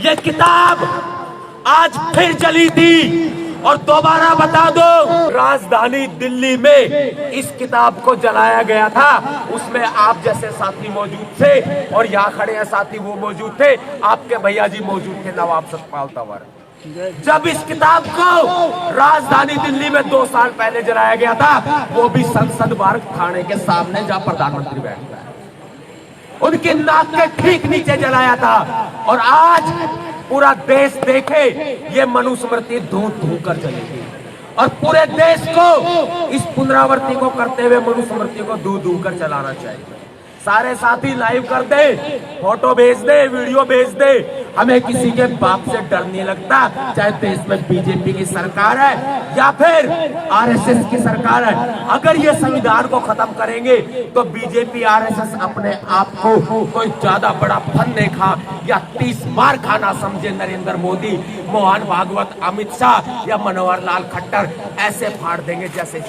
ये किताब आज फिर जली थी और दोबारा बता दो, राजधानी दिल्ली में इस किताब को जलाया गया था। उसमें आप जैसे साथी मौजूद थे और यहाँ खड़े हैं साथी वो मौजूद थे, आपके भैया जी मौजूद थे, नवाब सतपाल तंवर। जब इस किताब को राजधानी दिल्ली में 2 साल पहले जलाया गया था, वो भी संसद मार्ग थाने के सामने जहां प्रधानमंत्री बैठता है, उनके नाक के ठीक नीचे जलाया था। और आज पूरा देश देखे ये मनुस्मृति धू धू कर चलेगी और पूरे देश को इस पुनरावृत्ति को करते हुए मनुस्मृति को धू धू कर चलाना चाहिए। सारे साथी लाइव कर दे, फोटो भेज दे, वीडियो भेज दे। हमें किसी के बाप से डर नहीं लगता, चाहे देश में बीजेपी की सरकार है या फिर आरएसएस की सरकार है। अगर ये संविधान को खत्म करेंगे तो बीजेपी आरएसएस अपने आप को कोई ज्यादा बड़ा फन नहीं खा या 30 बार खाना समझे। नरेंद्र मोदी, मोहन भागवत, अमित शाह या मनोहर लाल खट्टर ऐसे फाड़ देंगे जैसे इस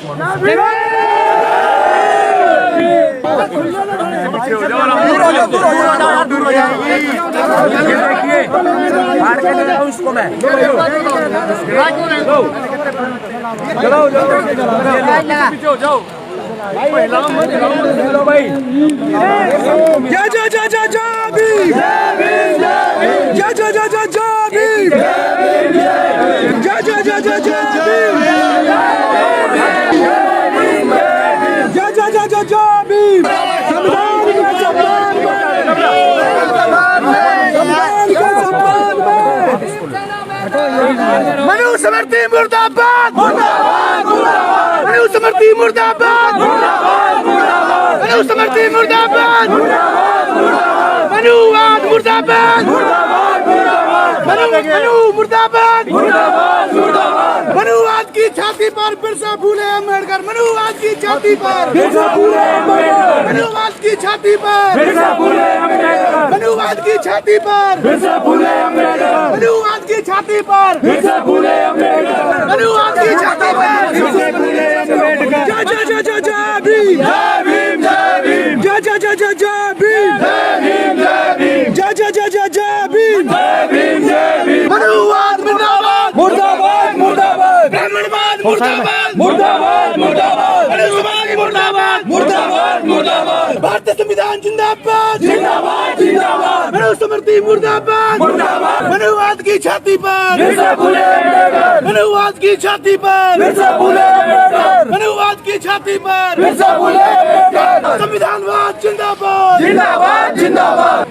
उसको मैं चलो भाई जा जा जा जा जा भी जा जा जा जा जा भी जा जा जा जा जा मनुस्मृति मुर्दाबाद, मनुस्मृति मुर्दाबाद, मनुस्मृति मुर्दाबाद, मनुवाद मुर्दाबाद, मनु मुर्दाबाद, मनुवाद की छाती पर बिरसा फूले अम्बेडकर, मनुवाद की छाती पर बिरसा फूले अम्बेडकर, मनुवाद की छाती पर बिरसा फूले अम्बेडकर, मनुवाद की छाती पर बिरसा फूले अम्बेडकर, मनुवाद की छाती पर बिरसा फूले अम्बेडकर, मनुवाद की छाती पर बिरसा फूले अम्बेडकर। जा जा जा जा जा भीम, जय भीम, जय भीम, जा जा जा जा जा भीम, जय भीम, जय भीम, जा जा जा जा जा भीम, जय भीम, जय भीम। मनुवाद मुर्दाबाद, मुर्दाबाद, मुर्दाबाद, ब्राह्मणवाद मुर्दाबाद, मुर्दाबाद, मुर्दाबाद, मनुस्मृति मुर्दाबाद, मुर्दाबाद, मुर्दाबाद, भारतीय संविधान जिंदाबाद, जिंदाबाद, जिंदाबाद, मनुस्मृति मुर्दाबाद, मुर्दाबाद, मनुवाद की छाती पर बिरसा फूले अम्बेडकर, मनुवाद की छाती पर बिरसा फूले अम्बेडकर, मनुवाद की छाती पर बिरसा फूले अम्बेडकर, संविधानवाद जिंदाबाद, जिंदाबाद, जिंदाबाद।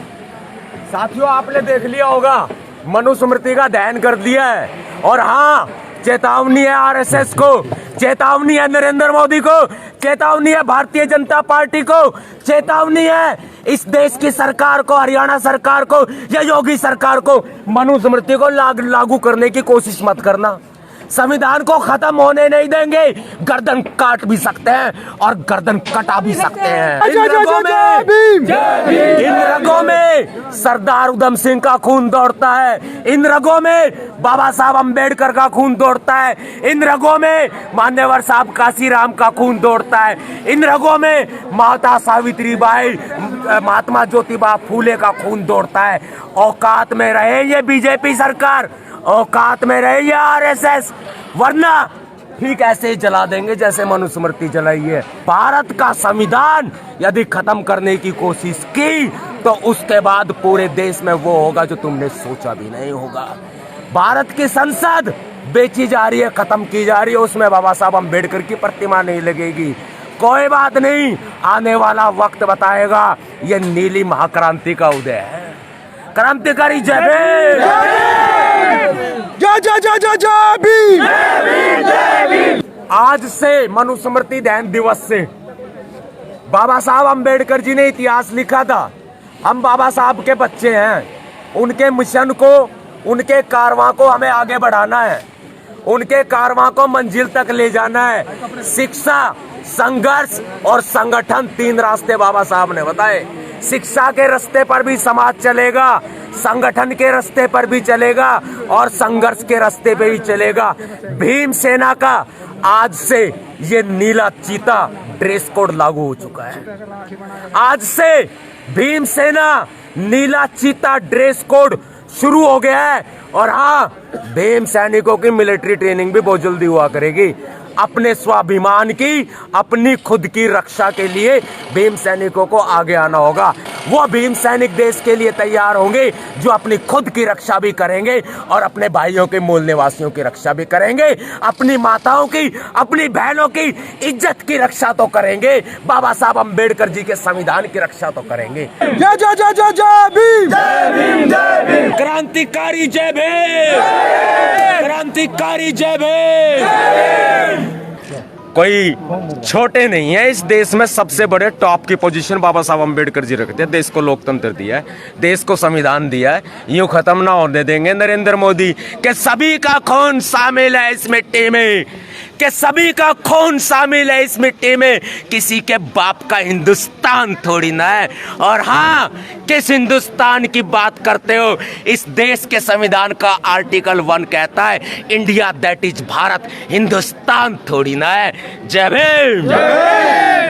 साथियों, आपने देख लिया होगा मनुस्मृति का दहन कर दिया है। और हाँ, चेतावनी है आरएसएस को, चेतावनी है नरेंद्र मोदी को, चेतावनी है भारतीय जनता पार्टी को, चेतावनी है इस देश की सरकार को, हरियाणा सरकार को या योगी सरकार को, मनुस्मृति को लागू करने की कोशिश मत करना। संविधान को खत्म होने नहीं देंगे। गर्दन काट भी सकते हैं और गर्दन कटा भी सकते हैं। इन रगों में सरदार उधम सिंह का खून दौड़ता है, इन रगों में बाबा साहब अम्बेडकर का खून दौड़ता है, इन रगों में मान्यवर साहब काशीराम का खून दौड़ता है, इन रगों में माता सावित्रीबाई, महात्मा ज्योतिबा फूले का खून दौड़ता है। औकात में रहे ये बीजेपी सरकार, औकात में रहे ये आरएसएस, वरना ठीक ऐसे ही जला देंगे जैसे मनुस्मृति जलाई है। भारत का संविधान यदि खत्म करने की कोशिश की तो उसके बाद पूरे देश में वो होगा जो तुमने सोचा भी नहीं होगा। भारत की संसद बेची जा रही है, खत्म की जा रही है, उसमें बाबा साहब अम्बेडकर की प्रतिमा नहीं लगेगी। कोई बात नहीं, आने वाला वक्त बताएगा। ये नीली महाक्रांति का उदय है। क्रांतिकारी जय भीम, जा जा जा जा भीम। आज से मनुस्मृति दहन दिवस से बाबा साहब अम्बेडकर जी ने इतिहास लिखा था। हम बाबा साहब के बच्चे हैं, उनके मिशन को, उनके कारवां को हमें आगे बढ़ाना है, उनके कारवां को मंजिल तक ले जाना है। शिक्षा, संघर्ष और संगठन, 3 रास्ते बाबा साहब ने बताए। शिक्षा के रास्ते पर भी समाज चलेगा, संगठन के रास्ते पर भी चलेगा और संघर्ष के रास्ते पे भी चलेगा। भीम सेना का आज से ये नीला चीता ड्रेस कोड लागू हो चुका है। आज से भीम सेना नीला चीता ड्रेस कोड शुरू हो गया है। और हाँ, भीम सैनिकों की मिलिट्री ट्रेनिंग भी बहुत जल्दी हुआ करेगी। अपने स्वाभिमान की, अपनी खुद की रक्षा के लिए भीम सैनिकों को आगे आना होगा। वो भीम सैनिक देश के लिए तैयार होंगे जो अपनी खुद की रक्षा भी करेंगे और अपने भाइयों के मूल निवासियों की रक्षा भी करेंगे, अपनी माताओं की, अपनी बहनों की इज्जत की रक्षा तो करेंगे, बाबा साहब अंबेडकर जी के संविधान की रक्षा तो करेंगे। जय जय जय जय जय भीम, क्रांतिकारी जय भीम, क्रांतिकारी जय भीम। कोई छोटे नहीं है इस देश में, सबसे बड़े टॉप की पोजीशन बाबा साहब अंबेडकर जी रखते हैं। देश को लोकतंत्र दिया है, देश को संविधान दिया है, यूं खत्म ना होने देंगे नरेंद्र मोदी के सभी का खून शामिल है इस मिट्टी में, कि सभी का खून शामिल है इस मिट्टी में, किसी के बाप का हिंदुस्तान थोड़ी ना है। और हाँ, किस हिंदुस्तान की बात करते हो? इस देश के संविधान का आर्टिकल 1 कहता है India that is Bharat, Hindustan थोड़ी ना है। जय भीम।